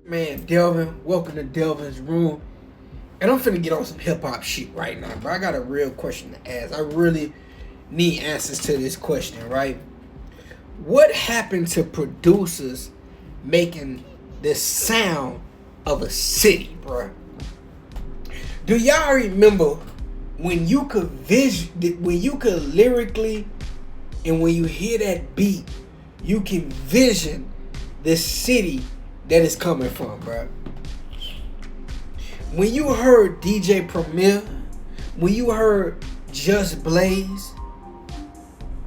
Man, Delvin, welcome to Delvin's room. And I'm finna get on some hip hop shit right now, but I got a real question to ask. I really need answers to this question, right? What happened to producers making the sound of a city, bruh? Do y'all remember when you could lyrically, and when you hear that beat, you can vision the city that it's coming from, bruh? When you heard DJ Premier, when you heard Just Blaze,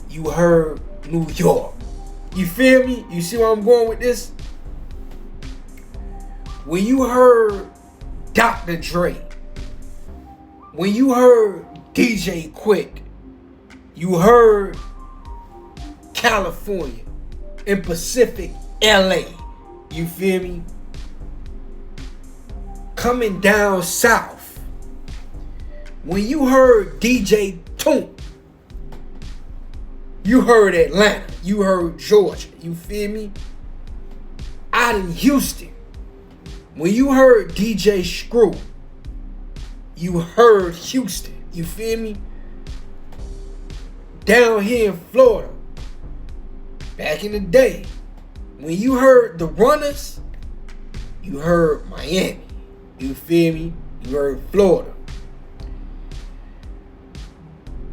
you heard New York. You feel me? You see where I'm going with this? When you heard Dr. Dre, when you heard DJ Quick, you heard California and Pacific LA. You feel me? Coming down south, when you heard DJ Toon, you heard Atlanta, you heard Georgia, you feel me? Out in Houston, when you heard DJ Screw, you heard Houston, you feel me? Down here in Florida, back in the day, when you heard the Runners, you heard Miami. You feel me? You heard Florida.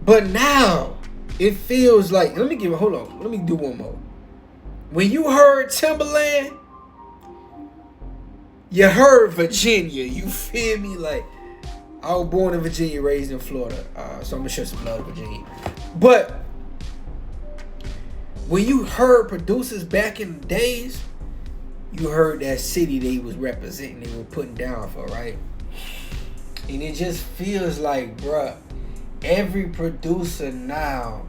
But now, it feels like, let me do one more. When you heard Timberland, you heard Virginia. You feel me? Like, I was born in Virginia, raised in Florida. So I'm going to show some love to Virginia. But, when you heard producers back in the days, you heard that city they was representing, they were putting down for, right? And it just feels like, bruh, every producer now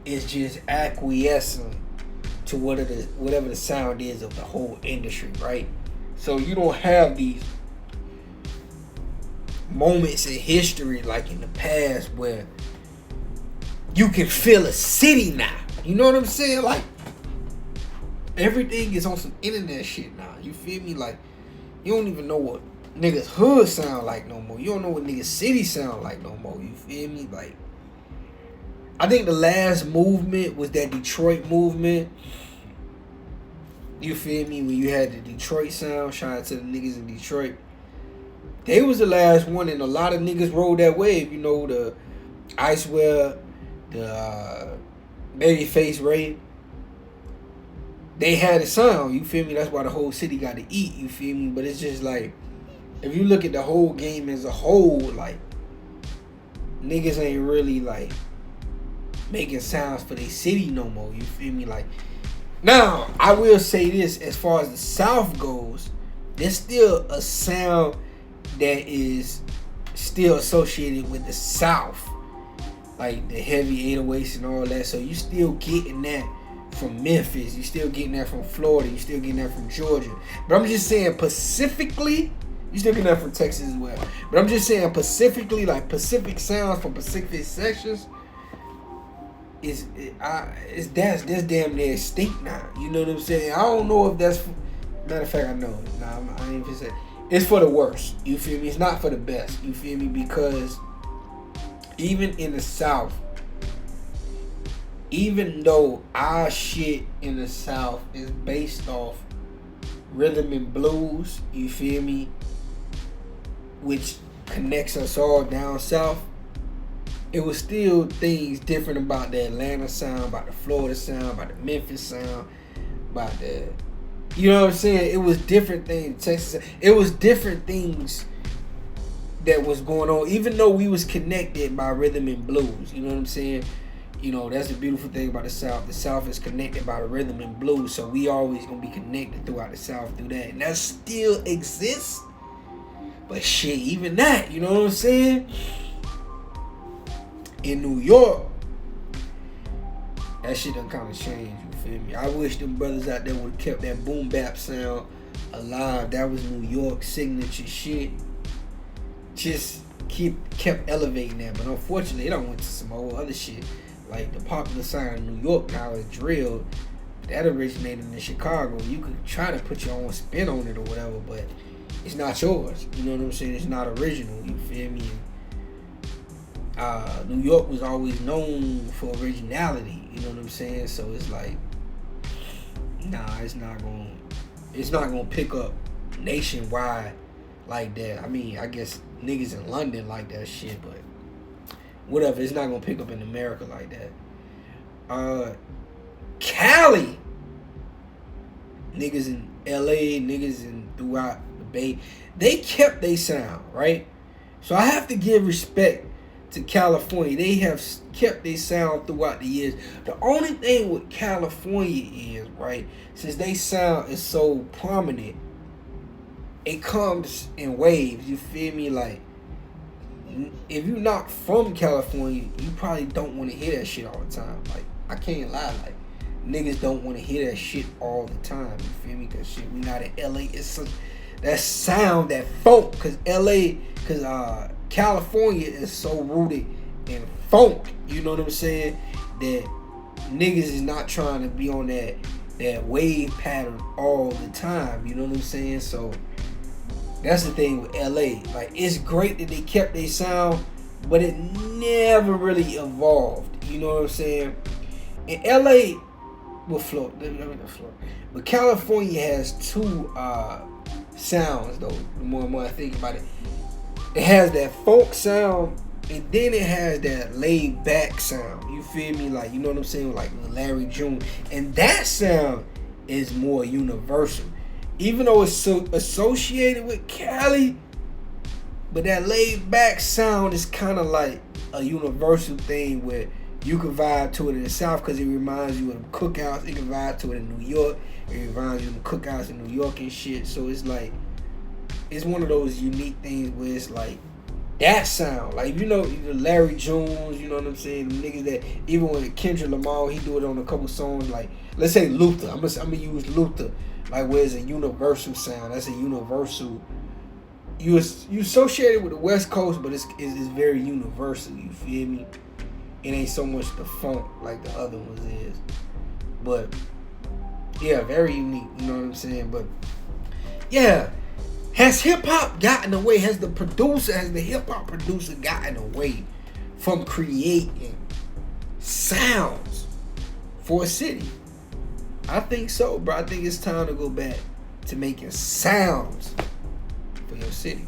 is just acquiescing to whatever the sound is of the whole industry, right? So you don't have these moments in history like in the past where you can feel a city now. You know what I'm saying? Like, everything is on some internet shit now. You feel me? Like, you don't even know what niggas hood sound like no more. You don't know what niggas city sound like no more. You feel me? Like, I think the last movement was that Detroit movement. You feel me? When you had the Detroit sound. Shout out to the niggas in Detroit. They was the last one, and a lot of niggas rode that wave. You know, the Icewear, the Babyface Ray. They had a sound, you feel me? That's why the whole city got to eat, you feel me? But it's just like, if you look at the whole game as a whole, like, niggas ain't really, like, making sounds for their city no more, you feel me? Like, now, I will say this, as far as the South goes, there's still a sound that is still associated with the South. Like, the heavy 808s and all that, so you still getting that from Memphis, you still getting that from Florida, you still getting that from Georgia. But I'm just saying Pacifically, you still getting that from Texas as well. But I'm just saying Pacifically, like Pacific sounds from Pacific sections, that's damn near extinct now. You know what I'm saying? I don't know if that's, matter of fact, I know. Nah, I ain't even say it's for the worst. You feel me? It's not for the best. You feel me? Because even in the South, even though our shit in the South is based off rhythm and blues, you feel me, which connects us all down south, it was still things different about the Atlanta sound, about the Florida sound, about the Memphis sound, about the, you know what I'm saying? It was different things. Texas, it was different things that was going on, even though we was connected by rhythm and blues. You know what I'm saying? You know, that's the beautiful thing about the South. The South is connected by the rhythm and blues, so we always gonna be connected throughout the South through that. And that still exists. But shit, even that, you know what I'm saying? In New York, that shit done kind of changed, you feel me? I wish them brothers out there would have kept that boom bap sound alive. That was New York signature shit. Just kept elevating that, but unfortunately, it done went to some old other shit. Like, the popular sound in New York now is drill, that originated in Chicago. You could try to put your own spin on it or whatever, but it's not yours. You know what I'm saying? It's not original. You feel me? New York was always known for originality. You know what I'm saying? So it's like, nah, it's not gonna pick up nationwide like that. I mean, I guess niggas in London like that shit, but whatever. It's not gonna pick up in America like that. Cali, niggas in LA, niggas in throughout the Bay, they kept their sound, right? So I have to give respect to California. They have kept their sound throughout the years. The only thing with California is, right, since they sound is so prominent, it comes in waves. You feel me? Like, if you're not from California, you probably don't want to hear that shit all the time. Like, I can't lie. Like, niggas don't want to hear that shit all the time. You feel me? Cause shit, we not in LA. It's such, that sound, that funk. Cause California is so rooted in funk. You know what I'm saying? That niggas is not trying to be on that wave pattern all the time. You know what I'm saying? So that's the thing with LA. Like, it's great that they kept their sound, but it never really evolved. You know what I'm saying? In LA, but California has two sounds though. The more and more I think about it, it has that folk sound, and then it has that laid back sound. You feel me? Like, you know what I'm saying? Like Larry June, and that sound is more universal, even though it's so associated with Cali. But that laid back sound is kind of like a universal thing where you can vibe to it in the South because it reminds you of the cookouts. You can vibe to it in New York. It reminds you of the cookouts in New York and shit. So it's like, it's one of those unique things where it's like, that sound. Like, you know, Larry Jones, you know what I'm saying? The niggas that, even when Kendrick Lamar, he do it on a couple songs. Like, let's say Luther. I'm gonna use Luther. Like, where it's a universal sound. That's a universal. You associate it with the West Coast, but it's very universal. You feel me? It ain't so much the funk like the other ones is. But yeah, very unique, you know what I'm saying? But yeah, has hip hop gotten away? Has the hip hop producer gotten away from creating sounds for a city? I think so, bro. I think it's time to go back to making sounds for your city.